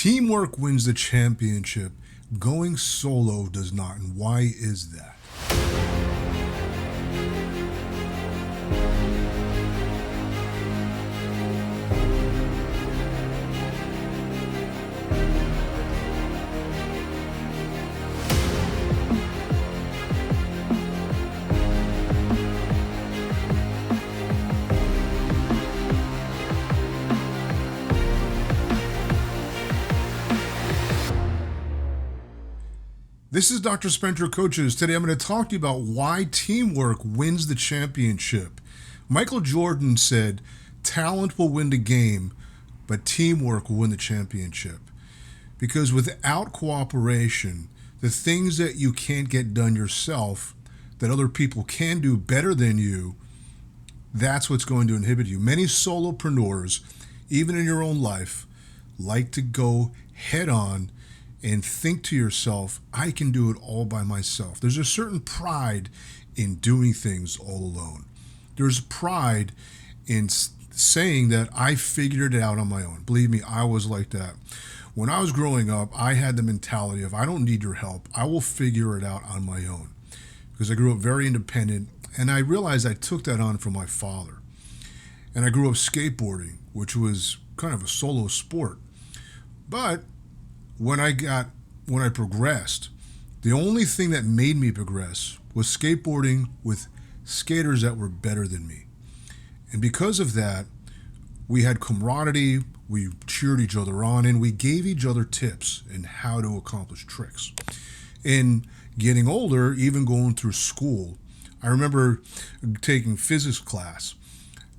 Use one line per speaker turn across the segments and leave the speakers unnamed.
Teamwork wins the championship. Going solo does not. And why is that? This is Dr. Spencer Coaches. Today I'm going to talk to you about why teamwork wins the championship. Michael Jordan said, talent will win the game, but teamwork will win the championship. Because without cooperation, the things that you can't get done yourself, that other people can do better than you, that's what's going to inhibit you. Many solopreneurs, even in your own life, like to go head on and think to yourself, I can do it all by myself. There's a certain pride in doing things all alone. There's pride in saying that I figured it out on my own. Believe me, I was like that. When I was growing up, I had the mentality of I don't need your help. I will figure it out on my own. Because I grew up very independent, and I realized I took that on from my father. And I grew up skateboarding, which was kind of a solo sport. But when I progressed, the only thing that made me progress was skateboarding with skaters that were better than me. And because of that, we had camaraderie, we cheered each other on, and we gave each other tips in how to accomplish tricks. In getting older, even going through school, I remember taking physics class,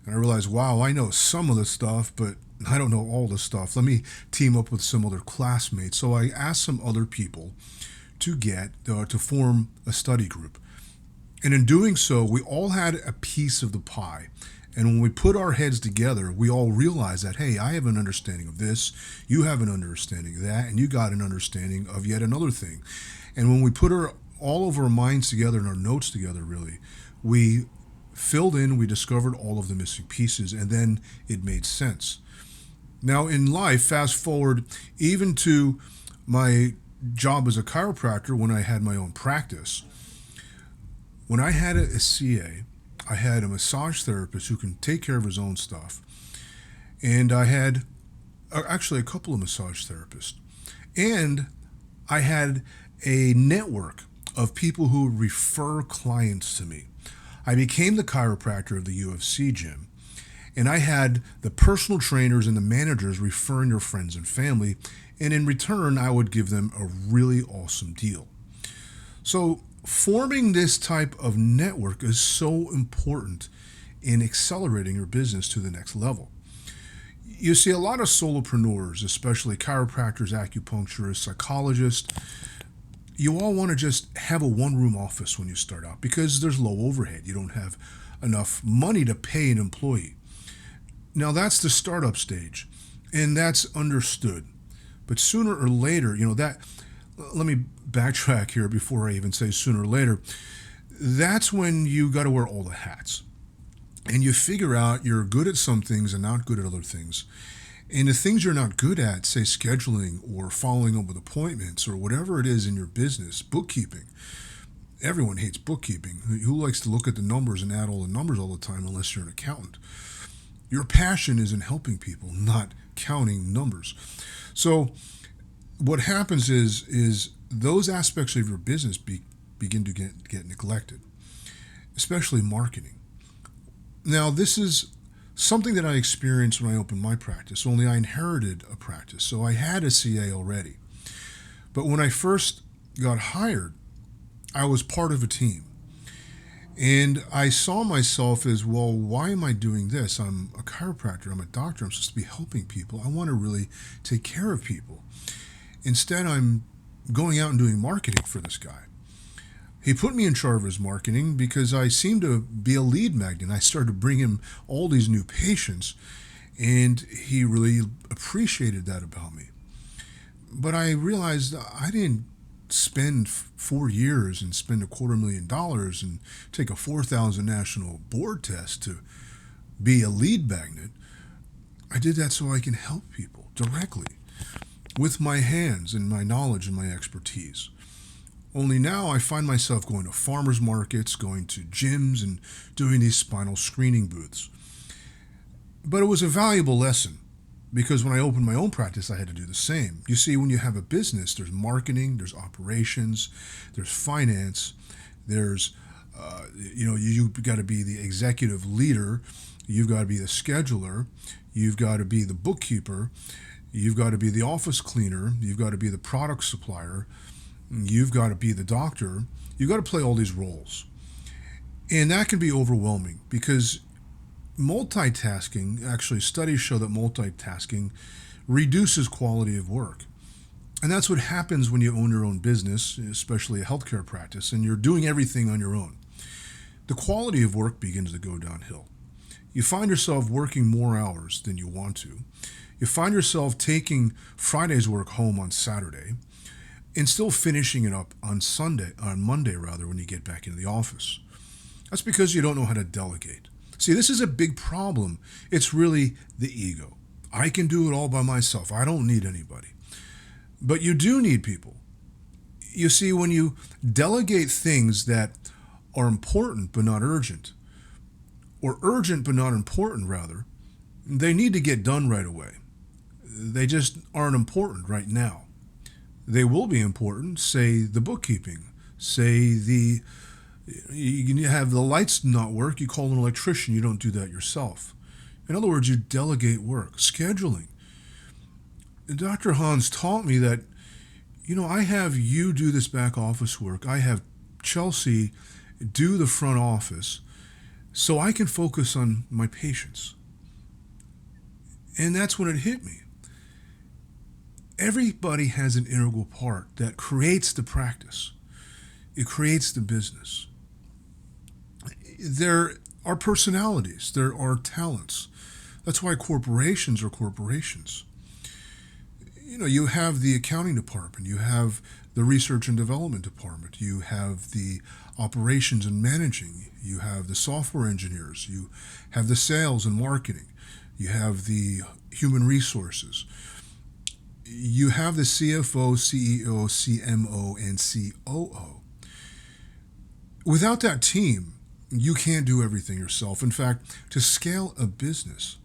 and I realized, wow, I know some of the stuff, but I don't know all the stuff. Let me team up with some other classmates. So I asked some other people to to form a study group. And in doing so, we all had a piece of the pie. And when we put our heads together, we all realized that, hey, I have an understanding of this, you have an understanding of that, and you got an understanding of yet another thing. And when we put all of our minds together and our notes together, really, we filled in, we discovered all of the missing pieces, and then it made sense. Now in life, fast forward even to my job as a chiropractor when I had my own practice. When I had a CA, I had a massage therapist who can take care of his own stuff. And I had actually a couple of massage therapists. And I had a network of people who would refer clients to me. I became the chiropractor of the UFC gym. And I had the personal trainers and the managers referring their friends and family, and in return, I would give them a really awesome deal. So forming this type of network is so important in accelerating your business to the next level. You see, a lot of solopreneurs, especially chiropractors, acupuncturists, psychologists, you all want to just have a one-room office when you start out because there's low overhead. You don't have enough money to pay an employee. Now that's the startup stage, and that's understood. But sooner or later, let me backtrack here before I even say sooner or later. That's when you got to wear all the hats. And you figure out you're good at some things and not good at other things. And the things you're not good at, say scheduling or following up with appointments or whatever it is in your business, bookkeeping. Everyone hates bookkeeping. Who likes to look at the numbers and add all the numbers all the time unless you're an accountant? Your passion is in helping people, not counting numbers. So what happens is those aspects of your business begin to get neglected, especially marketing. Now, this is something that I experienced when I opened my practice, only I inherited a practice. So I had a CA already. But when I first got hired, I was part of a team. And I saw myself as, well, why am I doing this? I'm a chiropractor, I'm a doctor, I'm supposed to be helping people. I want to really take care of people. Instead, I'm going out and doing marketing for this guy. He put me in charge of his marketing because I seemed to be a lead magnet. I started to bring him all these new patients, and he really appreciated that about me. But I realized I didn't spend 4 years and spend $250,000 and take a 4,000 national board test to be a lead magnet. I did that so I can help people directly. with my hands and my knowledge and my expertise. Only now I find myself going to farmers markets, going to gyms, and doing these spinal screening booths. But it was a valuable lesson because when I opened my own practice, I had to do the same. You see, when you have a business, there's marketing, there's operations, there's finance, there's, you've got to be the executive leader, you've got to be the scheduler, you've got to be the bookkeeper, you've got to be the office cleaner, you've got to be the product supplier, you've got to be the doctor, you've got to play all these roles. And that can be overwhelming because multitasking, actually studies show that multitasking reduces quality of work. And that's what happens when you own your own business, especially a healthcare practice, and you're doing everything on your own. The quality of work begins to go downhill. You find yourself working more hours than you want to. You find yourself taking Friday's work home on Saturday and still finishing it up on Monday when you get back into the office. That's because you don't know how to delegate. See, this is a big problem. It's really the ego. I can do it all by myself. I don't need anybody. But you do need people. You see, when you delegate things that are important but not urgent, or urgent but not important, rather, they need to get done right away. They just aren't important right now. They will be important, say the bookkeeping, say you have the lights not work, you call an electrician, you don't do that yourself. In other words, you delegate work. Scheduling. Dr. Hans taught me that, I have you do this back office work. I have Chelsea do the front office so I can focus on my patients. And that's when it hit me. Everybody has an integral part that creates the practice. It creates the business. There are personalities. There are talents. That's why corporations are corporations. You have the accounting department. You have the research and development department. You have the operations and managing. You have the software engineers. You have the sales and marketing. You have the human resources. You have the CFO, CEO, CMO, and COO. Without that team, you can't do everything yourself. In fact, to scale a business,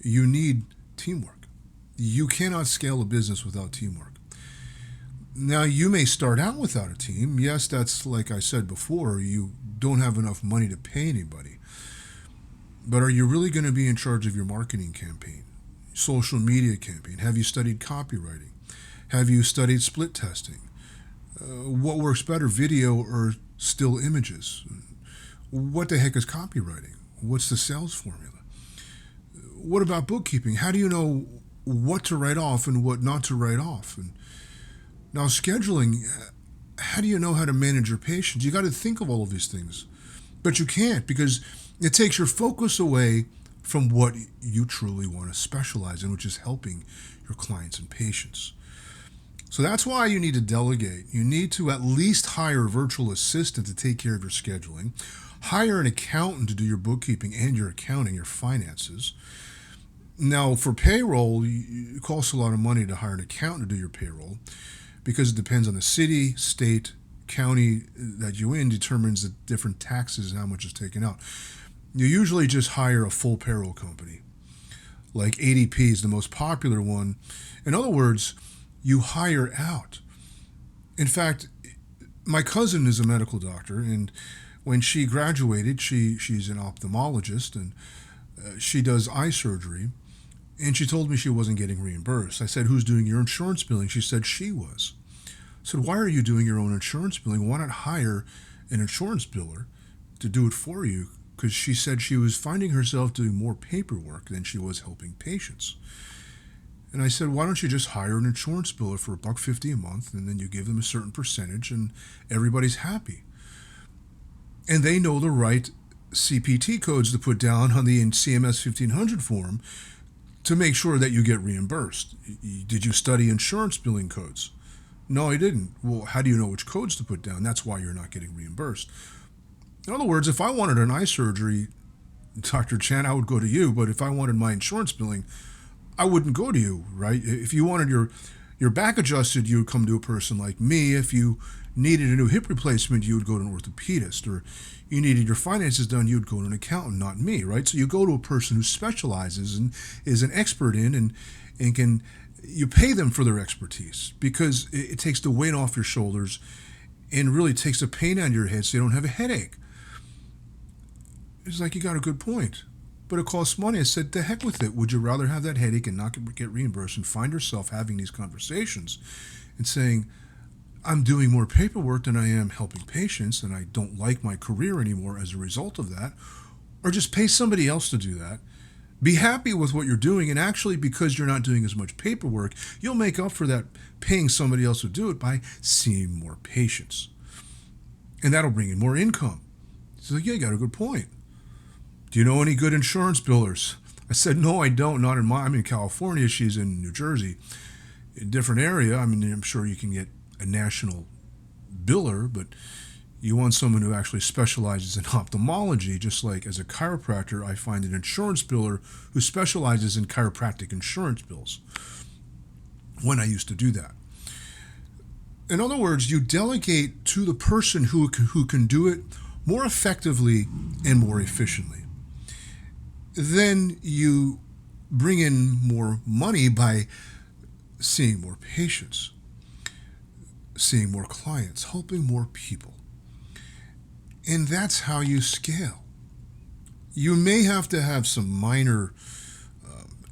you need teamwork. You cannot scale a business without teamwork. Now, you may start out without a team. Yes, that's like I said before, you don't have enough money to pay anybody. But are you really going to be in charge of your marketing campaign, social media campaign? Have you studied copywriting? Have you studied split testing? What works better, video or still images? What the heck is copywriting? What's the sales formula? What about bookkeeping? How do you know what to write off and what not to write off? And now scheduling, how do you know how to manage your patients? You got to think of all of these things. But you can't because it takes your focus away from what you truly want to specialize in, which is helping your clients and patients. So that's why you need to delegate. You need to at least hire a virtual assistant to take care of your scheduling. Hire an accountant to do your bookkeeping and your accounting, your finances. Now, for payroll, it costs a lot of money to hire an accountant to do your payroll because it depends on the city, state, county that you're in determines the different taxes and how much is taken out. You usually just hire a full payroll company. Like ADP is the most popular one. In other words, you hire out. In fact, my cousin is a medical doctor, and when she graduated, she's an ophthalmologist, and she does eye surgery, and she told me she wasn't getting reimbursed. I said, who's doing your insurance billing? She said she was. I said, why are you doing your own insurance billing? Why not hire an insurance biller to do it for you? Because she said she was finding herself doing more paperwork than she was helping patients. And I said, why don't you just hire an insurance biller for $150 a month, and then you give them a certain percentage, and everybody's happy. And they know the right CPT codes to put down on the CMS 1500 form to make sure that you get reimbursed. Did you study insurance billing codes? No, I didn't. Well, how do you know which codes to put down? That's why you're not getting reimbursed. In other words, if I wanted an eye surgery, Dr. Chan, I would go to you. But if I wanted my insurance billing, I wouldn't go to you, right? If you wanted You're back adjusted, you would come to a person like me. If you needed a new hip replacement, you would go to an orthopedist. Or you needed your finances done, you would go to an accountant, not me, right? So you go to a person who specializes and is an expert in and can, you pay them for their expertise because it takes the weight off your shoulders and really takes the pain out of your head so you don't have a headache. It's like, you got a good point, but it costs money. I said, the heck with it. Would you rather have that headache and not get reimbursed and find yourself having these conversations and saying, I'm doing more paperwork than I am helping patients and I don't like my career anymore as a result of that, or just pay somebody else to do that? Be happy with what you're doing, and actually, because you're not doing as much paperwork, you'll make up for that paying somebody else to do it by seeing more patients. And that'll bring in more income. So, yeah, you got a good point. Do you know any good insurance billers? I said, no, I don't. Not in I'm in California. She's in New Jersey. A different area. I mean, I'm sure you can get a national biller, but you want someone who actually specializes in ophthalmology, just like as a chiropractor, I find an insurance biller who specializes in chiropractic insurance bills when I used to do that. In other words, you delegate to the person who can do it more effectively and more efficiently. Then you bring in more money by seeing more patients, seeing more clients, helping more people. And that's how you scale. You may have to have some minor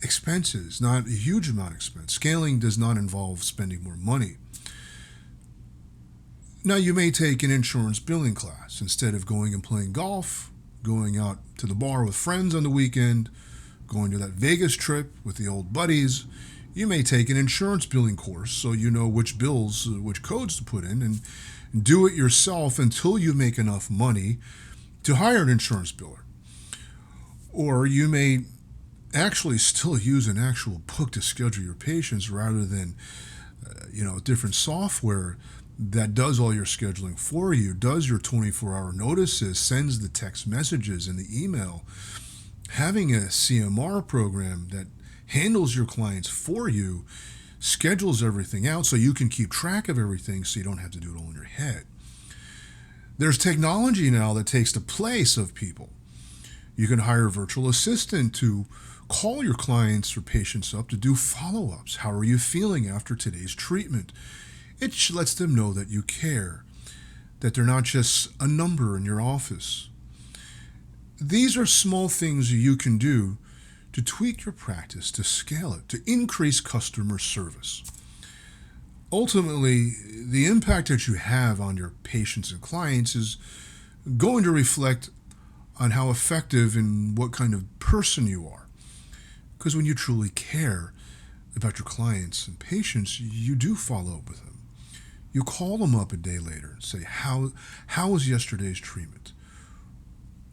expenses, not a huge amount of expense. Scaling does not involve spending more money. Now, you may take an insurance billing class instead of going and playing golf, going out to the bar with friends on the weekend, going to that Vegas trip with the old buddies. You may take an insurance billing course so you know which bills, which codes to put in, and do it yourself until you make enough money to hire an insurance biller. Or you may actually still use an actual book to schedule your patients rather than different software that does all your scheduling for you, does your 24-hour notices, sends the text messages and the email. Having a CMR program that handles your clients for you, schedules everything out so you can keep track of everything so you don't have to do it all in your head. There's technology now that takes the place of people. You can hire a virtual assistant to call your clients or patients up to do follow-ups. How are you feeling after today's treatment? It lets them know that you care, that they're not just a number in your office. These are small things you can do to tweak your practice, to scale it, to increase customer service. Ultimately, the impact that you have on your patients and clients is going to reflect on how effective and what kind of person you are. Because when you truly care about your clients and patients, you do follow up with them. You call them up a day later and say, how was yesterday's treatment?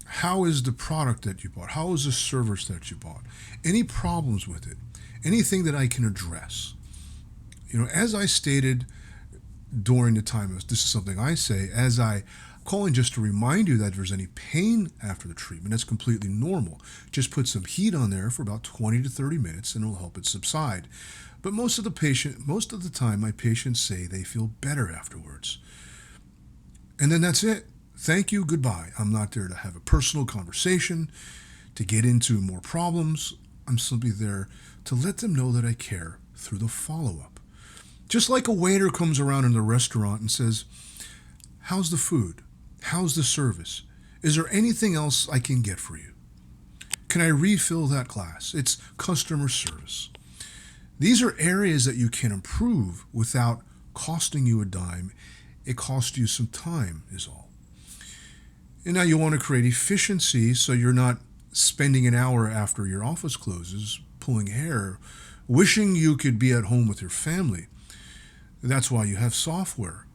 How is the product that you bought? How is the service that you bought? Any problems with it? Anything that I can address? As I stated during the time, this is something I say, I'm calling just to remind you that if there's any pain after the treatment, that's completely normal. Just put some heat on there for about 20 to 30 minutes and it'll help it subside. But most of the time, my patients say they feel better afterwards. And then that's it. Thank you, goodbye. I'm not there to have a personal conversation, to get into more problems. I'm simply there to let them know that I care through the follow-up. Just like a waiter comes around in the restaurant and says, how's the food? How's the service? Is there anything else I can get for you? Can I refill that glass? It's customer service. These are areas that you can improve without costing you a dime. It costs you some time is all. And now you want to create efficiency so you're not spending an hour after your office closes pulling hair, wishing you could be at home with your family. That's why you have software.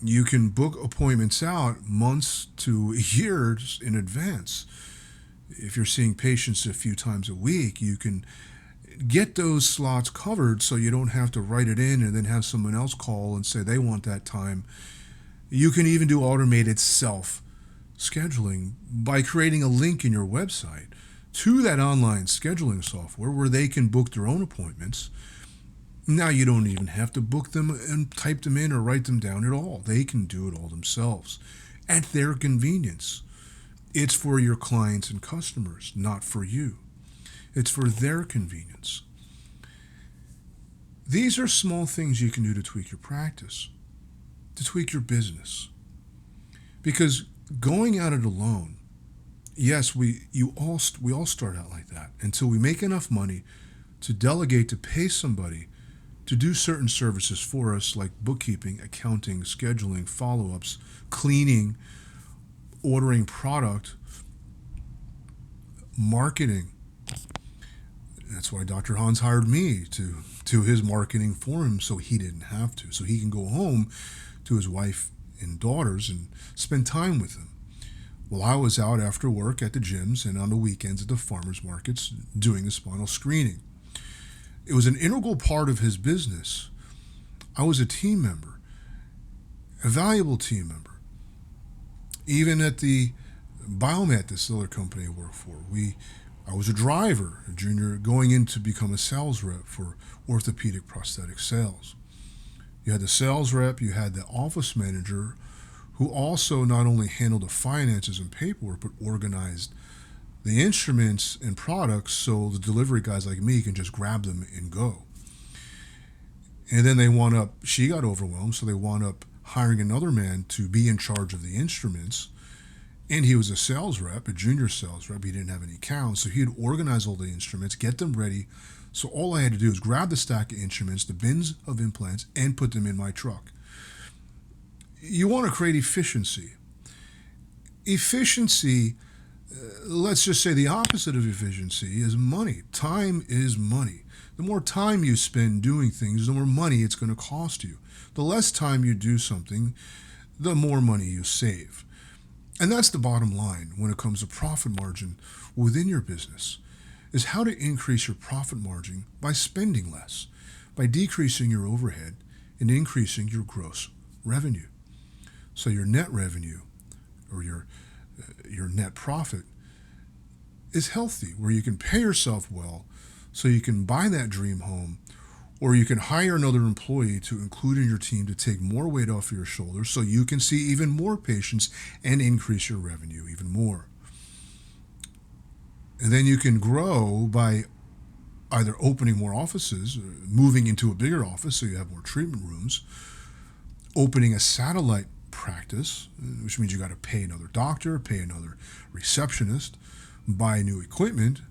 You can book appointments out months to years in advance. If you're seeing patients a few times a week, you can get those slots covered so you don't have to write it in and then have someone else call and say they want that time. You can even do automated self-scheduling by creating a link in your website to that online scheduling software where they can book their own appointments. Now, you don't even have to book them and type them in or write them down at all. They can do it all themselves at their convenience. It's for your clients and customers, not for you. It's for their convenience. These are small things you can do to tweak your practice, to tweak your business. Because going at it alone, yes, we all start out like that until we make enough money to delegate, to pay somebody to do certain services for us, like bookkeeping, accounting, scheduling, follow-ups, cleaning, ordering product, marketing. That's why Dr. Hans hired me to do his marketing for him, so he didn't have to. So he can go home to his wife and daughters and spend time with them. Well, I was out after work at the gyms and on the weekends at the farmers markets doing the spinal screening. It was an integral part of his business. I was a team member, a valuable team member. Even at the Biomat, this other company I worked for, I was a driver, a junior, going in to become a sales rep for orthopedic prosthetic sales. You had the sales rep, you had the office manager, who also not only handled the finances and paperwork, but organized the instruments and products so the delivery guys like me can just grab them and go. And then she got overwhelmed, so they wound up hiring another man to be in charge of the instruments. And he was a sales rep, a junior sales rep. He didn't have any accounts, so he'd organize all the instruments, get them ready. So all I had to do was grab the stack of instruments, the bins of implants, and put them in my truck. You want to create efficiency. Efficiency, let's just say the opposite of efficiency is money. Time is money. The more time you spend doing things, the more money it's going to cost you. The less time you do something, the more money you save. And that's the bottom line when it comes to profit margin within your business, is how to increase your profit margin by spending less, by decreasing your overhead and increasing your gross revenue. So your net revenue or your net profit is healthy, where you can pay yourself well so you can buy that dream home, or you can hire another employee to include in your team to take more weight off your shoulders so you can see even more patients and increase your revenue even more. And then you can grow by either opening more offices, moving into a bigger office so you have more treatment rooms, opening a satellite practice, which means you got to pay another doctor, pay another receptionist, buy new equipment,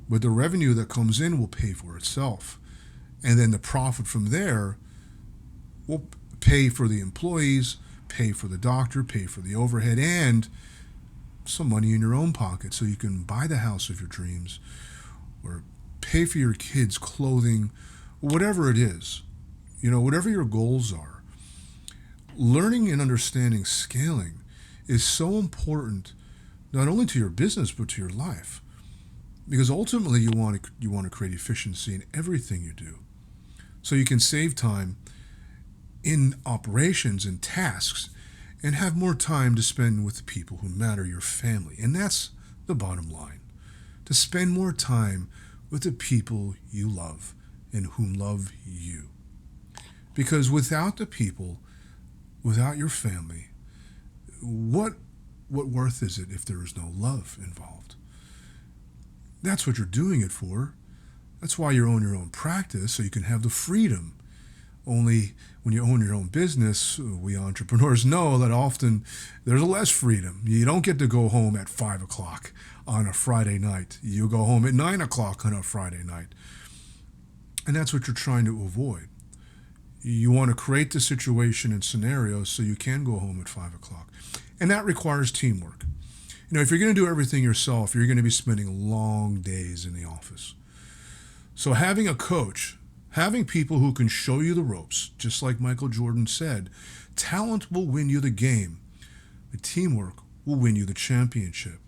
but the revenue that comes in will pay for itself. And then the profit from there will pay for the employees, pay for the doctor, pay for the overhead, and some money in your own pocket so you can buy the house of your dreams or pay for your kids' clothing, whatever it is, whatever your goals are. Learning and understanding scaling is so important, not only to your business, but to your life. Because ultimately you want to create efficiency in everything you do. So you can save time in operations and tasks and have more time to spend with the people who matter, your family. And that's the bottom line. To spend more time with the people you love and whom love you. Because without the people, without your family, what worth is it if there is no love involved? That's what you're doing it for. That's why you own your own practice, so you can have the freedom. Only when you own your own business, we entrepreneurs know that often there's less freedom. You don't get to go home at 5 o'clock on a Friday night. You go home at 9 o'clock on a Friday night. And that's what you're trying to avoid. You want to create the situation and scenarios so you can go home at 5 o'clock. And that requires teamwork. If you're going to do everything yourself, you're going to be spending long days in the office. So having a coach, having people who can show you the ropes, just like Michael Jordan said, talent will win you the game. The teamwork will win you the championship.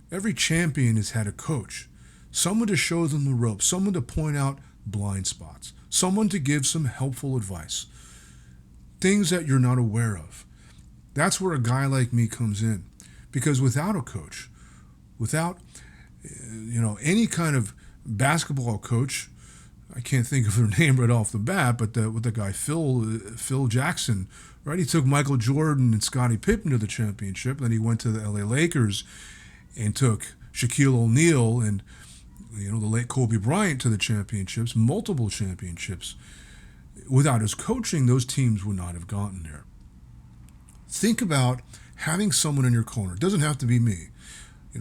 Every champion has had a coach, someone to show them the ropes, someone to point out blind spots, someone to give some helpful advice, things that you're not aware of. That's where a guy like me comes in. Because without a coach, without any kind of basketball coach, I can't think of their name right off the bat, but with the guy Phil Jackson, right? He took Michael Jordan and Scottie Pippen to the championship. Then he went to the LA Lakers and took Shaquille O'Neal and the late Kobe Bryant to the championships, multiple championships. Without his coaching, those teams would not have gotten there. Think about having someone in your corner. It doesn't have to be me.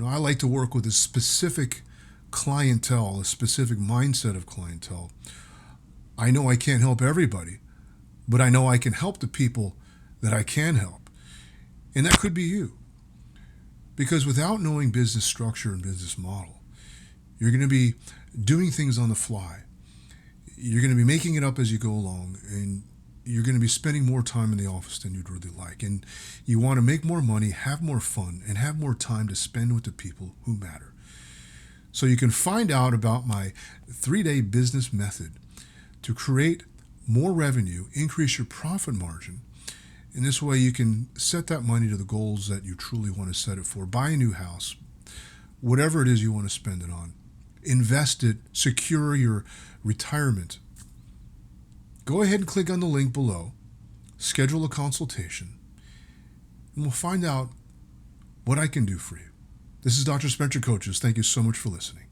I like to work with a specific clientele, a specific mindset of clientele. I know I can't help everybody, but I know I can help the people that I can help. And that could be you. Because without knowing business structure and business model, you're going to be doing things on the fly. You're going to be making it up as you go along, and you're going to be spending more time in the office than you'd really like. And you want to make more money, have more fun, and have more time to spend with the people who matter. So you can find out about my 3-day business method to create more revenue, increase your profit margin. In this way, you can set that money to the goals that you truly want to set it for. Buy a new house, whatever it is you want to spend it on. Invest it, secure your retirement. Go ahead and click on the link below, schedule a consultation, and we'll find out what I can do for you. This is Dr. Spencer Coaches. Thank you so much for listening.